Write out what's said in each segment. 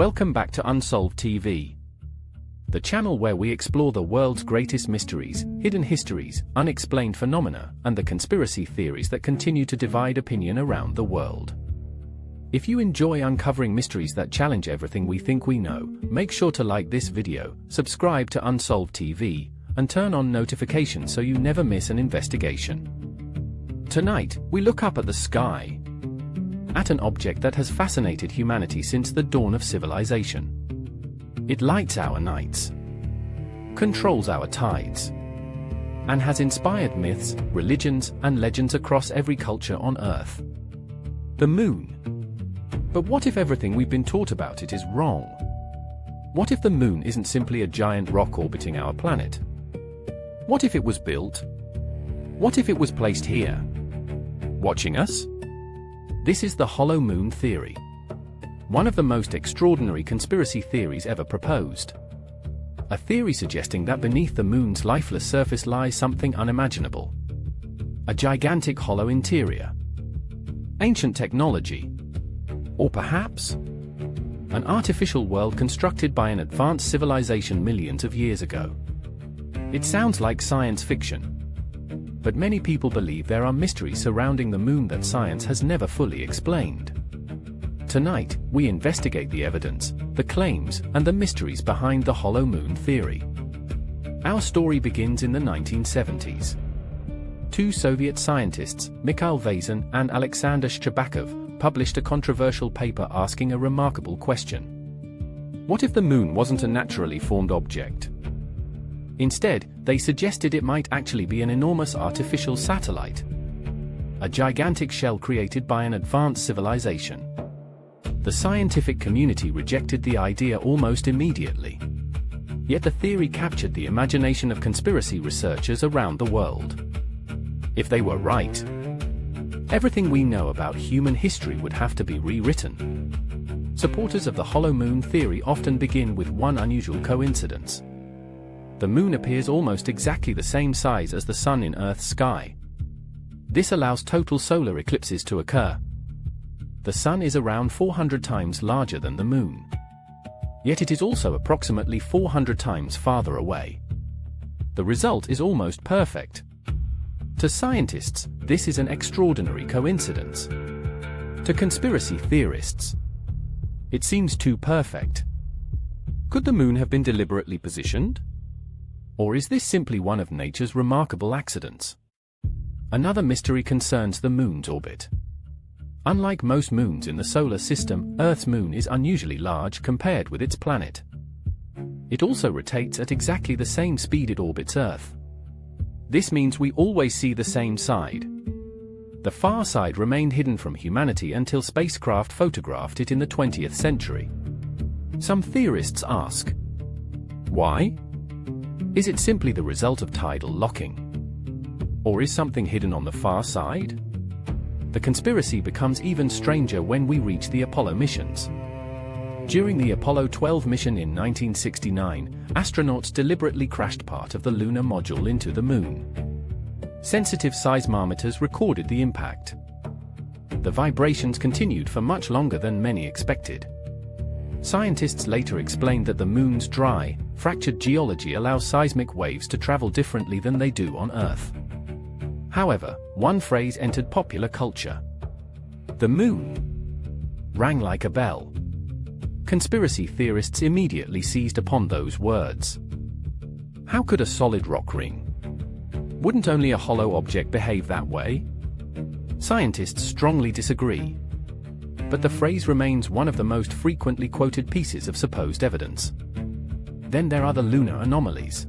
Welcome back to Unsolved TV, the channel where we explore the world's greatest mysteries, hidden histories, unexplained phenomena, and the conspiracy theories that continue to divide opinion around the world. If you enjoy uncovering mysteries that challenge everything we think we know, make sure to like this video, subscribe to Unsolved TV, and turn on notifications so you never miss an investigation. Tonight, we look up at the sky, at an object that has fascinated humanity since the dawn of civilization. It lights our nights, controls our tides, and has inspired myths, religions, and legends across every culture on Earth. The moon. But what if everything we've been taught about it is wrong? What if the moon isn't simply a giant rock orbiting our planet? What if it was built? What if it was placed here, watching us? This is the hollow moon theory, one of the most extraordinary conspiracy theories ever proposed. A theory suggesting that beneath the moon's lifeless surface lies something unimaginable. A gigantic hollow interior, ancient technology, or perhaps an artificial world constructed by an advanced civilization millions of years ago. It sounds like science fiction, but many people believe there are mysteries surrounding the moon that science has never fully explained. Tonight, we investigate the evidence, the claims, and the mysteries behind the hollow moon theory. Our story begins in the 1970s. Two Soviet scientists, Mikhail Vazin and Alexander Shcherbakov, published a controversial paper asking a remarkable question. What if the moon wasn't a naturally formed object? Instead, they suggested it might actually be an enormous artificial satellite, a gigantic shell created by an advanced civilization. The scientific community rejected the idea almost immediately. Yet the theory captured the imagination of conspiracy researchers around the world. If they were right, everything we know about human history would have to be rewritten. Supporters of the hollow moon theory often begin with one unusual coincidence. The moon appears almost exactly the same size as the sun in Earth's sky. This allows total solar eclipses to occur. The sun is around 400 times larger than the moon. Yet it is also approximately 400 times farther away. The result is almost perfect. To scientists, this is an extraordinary coincidence. To conspiracy theorists, it seems too perfect. Could the moon have been deliberately positioned? Or is this simply one of nature's remarkable accidents? Another mystery concerns the moon's orbit. Unlike most moons in the solar system, Earth's moon is unusually large compared with its planet. It also rotates at exactly the same speed it orbits Earth. This means we always see the same side. The far side remained hidden from humanity until spacecraft photographed it in the 20th century. Some theorists ask, why? Is it simply the result of tidal locking? Or is something hidden on the far side? The conspiracy becomes even stranger when we reach the Apollo missions. During the Apollo 12 mission in 1969, astronauts deliberately crashed part of the lunar module into the moon. Sensitive seismometers recorded the impact. The vibrations continued for much longer than many expected. Scientists later explained that the moon's dry, fractured geology allows seismic waves to travel differently than they do on Earth. However, one phrase entered popular culture. The moon rang like a bell. Conspiracy theorists immediately seized upon those words. How could a solid rock ring? Wouldn't only a hollow object behave that way? Scientists strongly disagree. But the phrase remains one of the most frequently quoted pieces of supposed evidence. Then there are the lunar anomalies.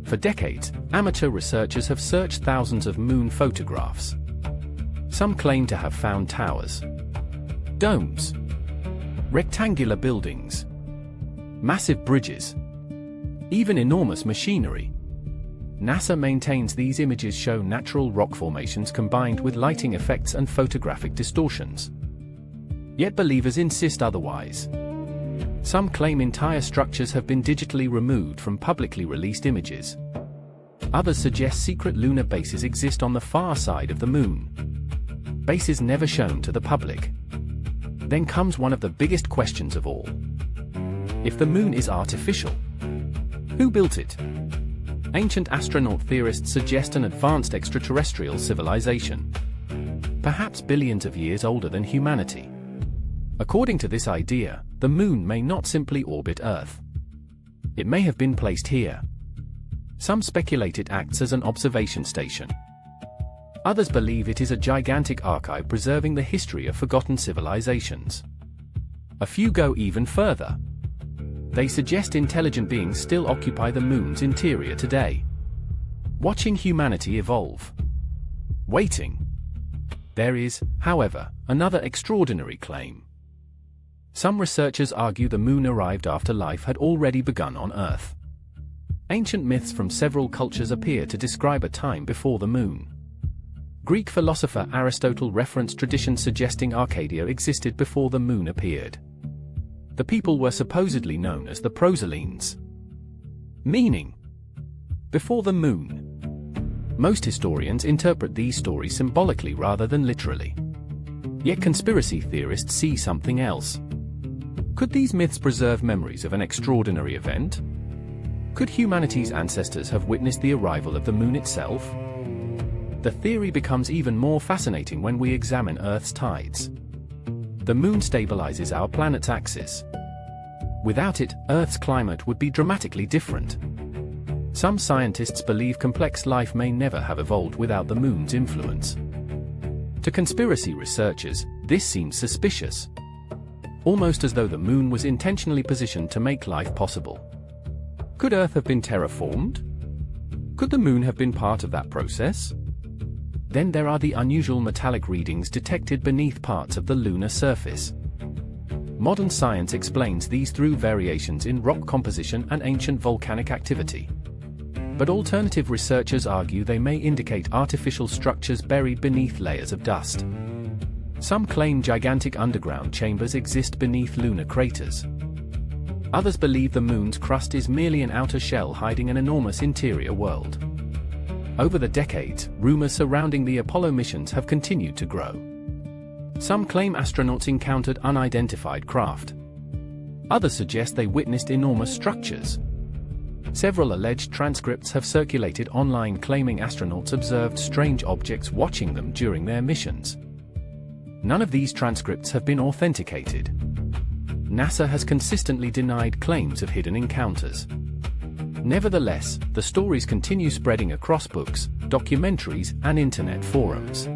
For decades, amateur researchers have searched thousands of moon photographs. Some claim to have found towers, domes, rectangular buildings, massive bridges, even enormous machinery. NASA maintains these images show natural rock formations combined with lighting effects and photographic distortions. Yet believers insist otherwise. Some claim entire structures have been digitally removed from publicly released images. Others suggest secret lunar bases exist on the far side of the moon. Bases never shown to the public. Then comes one of the biggest questions of all. If the moon is artificial, who built it? Ancient astronaut theorists suggest an advanced extraterrestrial civilization, perhaps billions of years older than humanity. According to this idea, the moon may not simply orbit Earth. It may have been placed here. Some speculate it acts as an observation station. Others believe it is a gigantic archive preserving the history of forgotten civilizations. A few go even further. They suggest intelligent beings still occupy the moon's interior today, watching humanity evolve. Waiting. There is, however, another extraordinary claim. Some researchers argue the moon arrived after life had already begun on Earth. Ancient myths from several cultures appear to describe a time before the moon. Greek philosopher Aristotle referenced traditions suggesting Arcadia existed before the moon appeared. The people were supposedly known as the Proselenes, meaning before the moon. Most historians interpret these stories symbolically rather than literally. Yet conspiracy theorists see something else. Could these myths preserve memories of an extraordinary event? Could humanity's ancestors have witnessed the arrival of the moon itself? The theory becomes even more fascinating when we examine Earth's tides. The moon stabilizes our planet's axis. Without it, Earth's climate would be dramatically different. Some scientists believe complex life may never have evolved without the moon's influence. To conspiracy researchers, this seems suspicious. Almost as though the moon was intentionally positioned to make life possible. Could Earth have been terraformed? Could the moon have been part of that process? Then there are the unusual metallic readings detected beneath parts of the lunar surface. Modern science explains these through variations in rock composition and ancient volcanic activity. But alternative researchers argue they may indicate artificial structures buried beneath layers of dust. Some claim gigantic underground chambers exist beneath lunar craters. Others believe the moon's crust is merely an outer shell hiding an enormous interior world. Over the decades, rumors surrounding the Apollo missions have continued to grow. Some claim astronauts encountered unidentified craft. Others suggest they witnessed enormous structures. Several alleged transcripts have circulated online claiming astronauts observed strange objects watching them during their missions. None of these transcripts have been authenticated. NASA has consistently denied claims of hidden encounters. Nevertheless, the stories continue spreading across books, documentaries, and internet forums.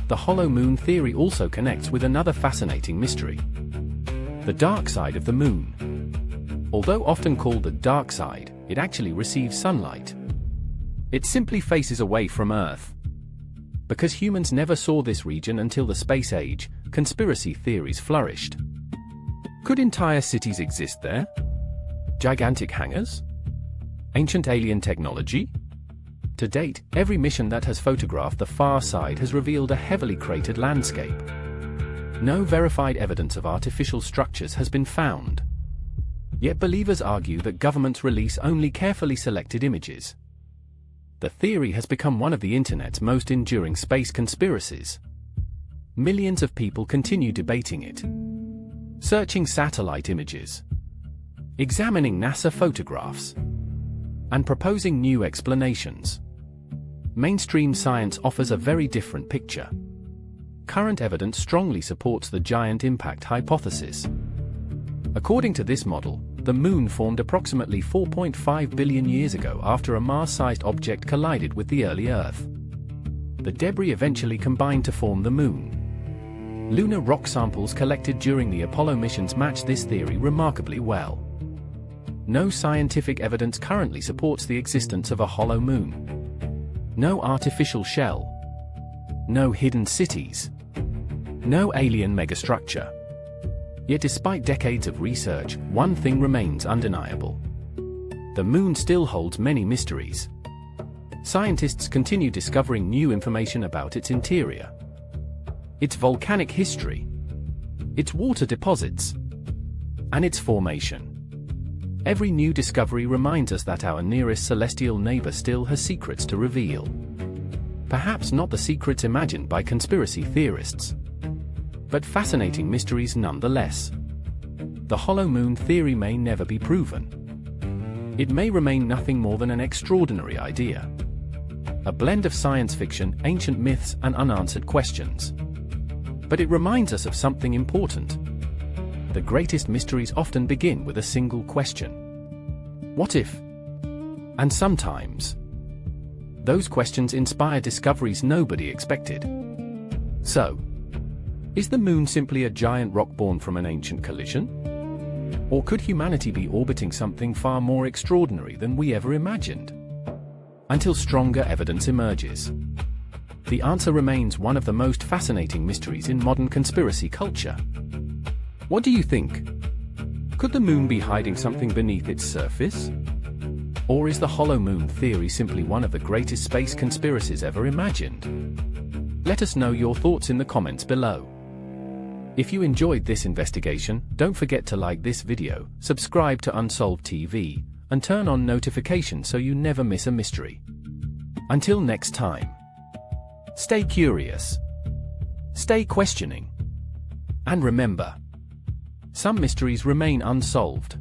The hollow moon theory also connects with another fascinating mystery: the dark side of the moon. Although often called the dark side, it actually receives sunlight. It simply faces away from Earth. Because humans never saw this region until the space age, conspiracy theories flourished. Could entire cities exist there? Gigantic hangars? Ancient alien technology? To date, every mission that has photographed the far side has revealed a heavily cratered landscape. No verified evidence of artificial structures has been found. Yet believers argue that governments release only carefully selected images. The theory has become one of the internet's most enduring space conspiracies. Millions of people continue debating it, searching satellite images, examining NASA photographs, and proposing new explanations. Mainstream science offers a very different picture. Current evidence strongly supports the giant impact hypothesis. According to this model, the moon formed approximately 4.5 billion years ago after a Mars-sized object collided with the early Earth. The debris eventually combined to form the moon. Lunar rock samples collected during the Apollo missions match this theory remarkably well. No scientific evidence currently supports the existence of a hollow moon. No artificial shell. No hidden cities. No alien megastructure. Yet despite decades of research, one thing remains undeniable. The moon still holds many mysteries. Scientists continue discovering new information about its interior, its volcanic history, its water deposits, and its formation. Every new discovery reminds us that our nearest celestial neighbor still has secrets to reveal. Perhaps not the secrets imagined by conspiracy theorists, but fascinating mysteries nonetheless. The hollow moon theory may never be proven. It may remain nothing more than an extraordinary idea. A blend of science fiction, ancient myths, and unanswered questions. But it reminds us of something important. The greatest mysteries often begin with a single question. What if? And sometimes, those questions inspire discoveries nobody expected. So, is the moon simply a giant rock born from an ancient collision? Or could humanity be orbiting something far more extraordinary than we ever imagined? Until stronger evidence emerges. The answer remains one of the most fascinating mysteries in modern conspiracy culture. What do you think? Could the moon be hiding something beneath its surface? Or is the hollow moon theory simply one of the greatest space conspiracies ever imagined? Let us know your thoughts in the comments below. If you enjoyed this investigation, don't forget to like this video, subscribe to Unsolved TV, and turn on notifications so you never miss a mystery. Until next time, stay curious, stay questioning, and remember, some mysteries remain unsolved.